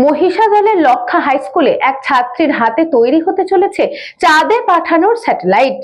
মহিষাদলের লক্ষা high স্কুলে এক ছাত্রীর হাতে তৈরি হতে চলেছে চাঁদে পাঠানোর স্যাটেলাইট।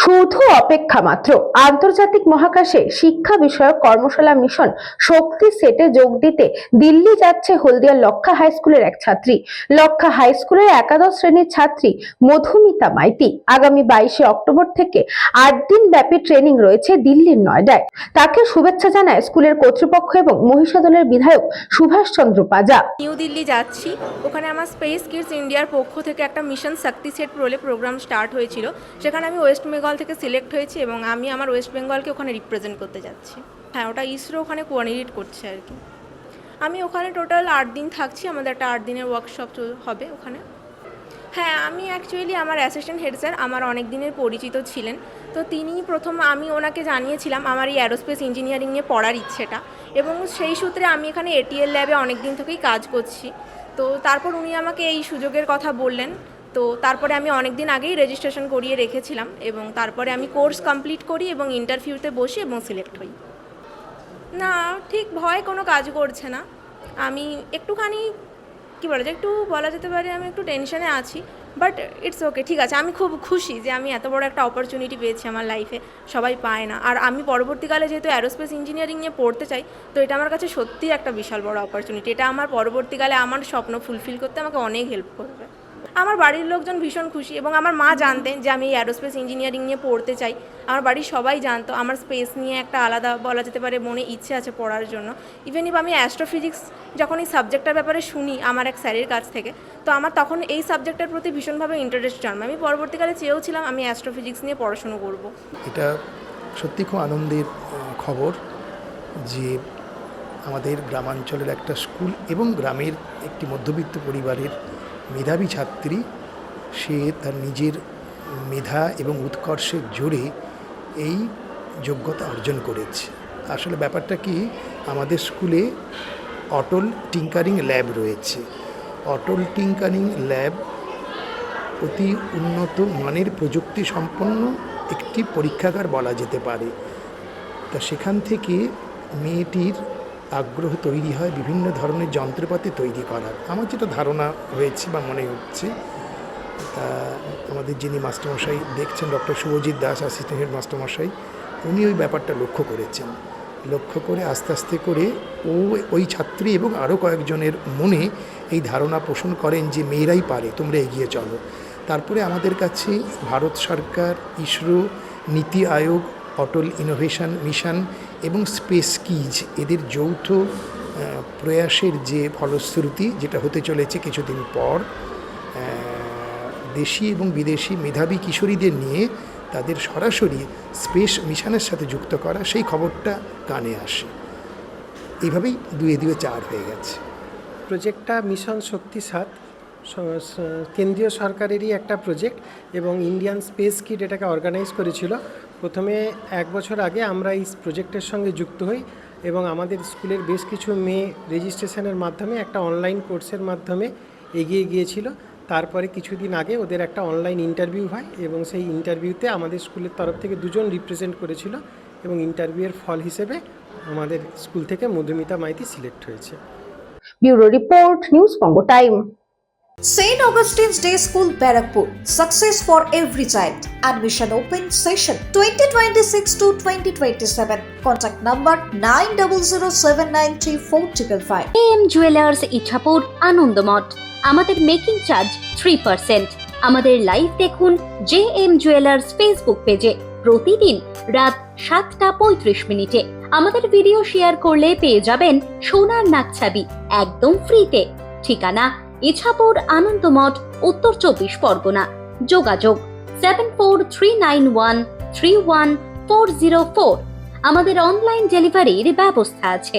শুধু অপেক্ষা মাত্র, আন্তর্জাতিক মহাকাশে শিক্ষা বিষয়ক কর্মশালা মিশন শক্তি সেটে যোগ দিতে দিল্লি যাচ্ছে হলদিয়ার লক্ষা হাই স্কুলের এক ছাত্রী। লক্ষা হাই স্কুলের একাদশ শ্রেণীর ছাত্রী মধুমিতা মাইতি। আগামী 22শে অক্টোবর থেকে 8 দিন ব্যাপী ট্রেনিং রয়েছে দিল্লির নয়ডায়। তাকে শুভেচ্ছা জানায় স্কুলের কর্তৃপক্ষ এবং মহিষাদলের বিধায়ক সুভাষ চন্দ্র পাজা। নিউ দিল্লি যাচ্ছি, ওখানে আমার স্পেস কিডস ইন্ডিয়ার পক্ষ থেকে একটা মিশন শক্তি সেট বলে প্রোগ্রাম স্টার্ট হয়েছিল। সেখানে আমি ওয়েস্ট বেঙ্গল থেকে সিলেক্ট হয়েছি এবং আমি আমার ওয়েস্ট বেঙ্গলকে ওখানে রিপ্রেজেন্ট করতে যাচ্ছি। হ্যাঁ, ওটা ইসরো ওখানে কোঅর্ডিনেট করছে আর কি। আমি ওখানে টোটাল 8 দিন থাকছি, আমাদের একটা 8 দিনের ওয়ার্কশপ হবে ওখানে। হ্যাঁ, আমি অ্যাকচুয়ালি আমার অ্যাসিস্ট্যান্ট হেড স্যার আমার অনেক দিনের পরিচিত ছিলেন, তো তিনি প্রথম আমি ওনাকে জানিয়েছিলাম আমার এই অ্যারোস্পেস ইঞ্জিনিয়ারিং নিয়ে পড়ার ইচ্ছেটা, এবং সেই সূত্রে আমি এখানে এটিএল ল্যাবে অনেক দিন থেকেই কাজ করছি। তো তারপর উনি আমাকে এই সুযোগের কথা বললেন, তো তারপরে আমি অনেক দিন আগেই রেজিস্ট্রেশন করিয়ে রেখেছিলাম এবং তারপরে আমি কোর্স কমপ্লিট করি এবং ইন্টারভিউতে বসি এবং সিলেক্ট হই। না, ঠিক ভয় কোনো কাজ করছে না। আমি একটুখানি একটু বলা যেতে পারে আমি একটু টেনশনে আছি, বাট ইটস ওকে, ঠিক আছে। আমি খুব খুশি যে আমি এত বড় একটা অপরচুনিটি পেয়েছি আমার লাইফে, সবাই পায় না। আর আমি পরবর্তীকালে যেহেতু অ্যারোস্পেস ইঞ্জিনিয়ারিং নিয়ে পড়তে চাই, তো এটা আমার কাছে সত্যিই একটা বিশাল বড় অপরচুনিটি। এটা আমার পরবর্তীকালে আমার স্বপ্ন ফুলফিল করতে আমাকে অনেক হেল্প করবে। আমার বাড়ির লোকজন ভীষণ খুশি এবং আমার মা জানতেন যে আমি অ্যারোস্পেস ইঞ্জিনিয়ারিং নিয়ে পড়তে চাই। আমার বাড়ির সবাই জানতো আমার স্পেস নিয়ে একটা আলাদা বলা যেতে পারে মনে ইচ্ছে আছে পড়ার জন্য। ইভেন আমি অ্যাস্ট্রোফিজিক্স যখন এই সাবজেক্টটার ব্যাপারে শুনি আমার এক স্যারের কাছ থেকে, তো আমার তখন এই সাবজেক্টের প্রতি ভীষণভাবে ইন্টারেস্ট জন্মায়। আমি পরবর্তীকালে চেয়েওছিলাম আমি অ্যাস্ট্রোফিজিক্স নিয়ে পড়াশুনো করব। এটা সত্যি খুব আনন্দের খবর যে আমাদের গ্রামাঞ্চলের একটা স্কুল এবং গ্রামের একটি মধ্যবিত্ত পরিবারের মেধাবী ছাত্রী, সে তার নিজের মেধা এবং উৎকর্ষের জোরে এই যোগ্যতা অর্জন করেছে। আসলে ব্যাপারটা কি, আমাদের স্কুলে অটল টিঙ্কারিং ল্যাব রয়েছে। অটল টিঙ্কারিং ল্যাব অতি উন্নত মানের প্রযুক্তি সম্পন্ন একটি পরীক্ষাগার বলা যেতে পারে। তা সেখান থেকে মেয়েটির আগ্রহ তৈরি হয় বিভিন্ন ধরনের যন্ত্রপাতি তৈরি করার। আমার যেটা ধারণা হয়েছে বা মনে হচ্ছে, তা আমাদের যিনি মাস্টারমশাই দেখছেন doctor Subhajit Das, assistant head মাস্টারমশাই, উনি ওই ব্যাপারটা লক্ষ্য করেছেন। লক্ষ্য করে আস্তে আস্তে করে ওই ছাত্রী এবং আরও কয়েকজনের মনে এই ধারণা পোষণ করেন যে মেয়েরাই পারে, তোমরা এগিয়ে চলো। তারপরে আমাদের কাছে ভারত সরকার, ইসরো, নীতি আয়োগ, অটল ইনোভেশন মিশন এবং স্পেস কিজ এদের যৌথ প্রয়াসের যে ফলশ্রুতি, যেটা হতে চলেছে কিছুদিন পর, দেশি এবং বিদেশি মেধাবী কিশোরীদের নিয়ে তাদের সরাসরি স্পেস মিশনের সাথে যুক্ত করা, সেই খবরটা কানে আসে। এইভাবেই 2 × 2 = 4 হয়ে গেছে। প্রজেক্টটা মিশন শক্তি 7 কেন্দ্রীয় সরকারেরই একটা প্রজেক্ট এবং ইন্ডিয়ান স্পেস কিট এটাকে অর্গানাইজ করেছিল। প্রথমে 1 বছর আগে আমরা এই প্রজেক্টের সঙ্গে যুক্ত হই এবং আমাদের স্কুলের বেশ কিছু মেয়ে রেজিস্ট্রেশনের মাধ্যমে একটা অনলাইন কোর্সের মাধ্যমে এগিয়ে গিয়েছিল। তারপরে কিছুদিন আগে ওদের একটা অনলাইন ইন্টারভিউ হয় এবং সেই ইন্টারভিউতে আমাদের স্কুলের তরফ থেকে 2 জন রিপ্রেজেন্ট করেছিল এবং ইন্টারভিউয়ের ফল হিসেবে আমাদের স্কুল থেকে মধুমিতা মাইতি সিলেক্ট হয়েছে। Bureau report, news Banga time. St. Augustine's Day School, Barakpur. Success for every child. Admission open session 2026 to 2027. Contact number 9007934555. AM Jewelers Ichhapur Anandamath. আমাদের মেকিং চার্জ 3%। আমাদের লাইভ দেখুন JM Jewelers ফেসবুক পেজে প্রতিদিন রাত 7:35 আমাদের ভিডিও শেয়ার করলে পেয়ে যাবেন সোনার নাকছাবি একদম ফ্রিতে। ঠিকানা ইছাপুর আনন্দমঠ, উত্তর 24 পরগনা। যোগাযোগ 7439131404। আমাদের অনলাইন ডেলিভারির ব্যবস্থা আছে।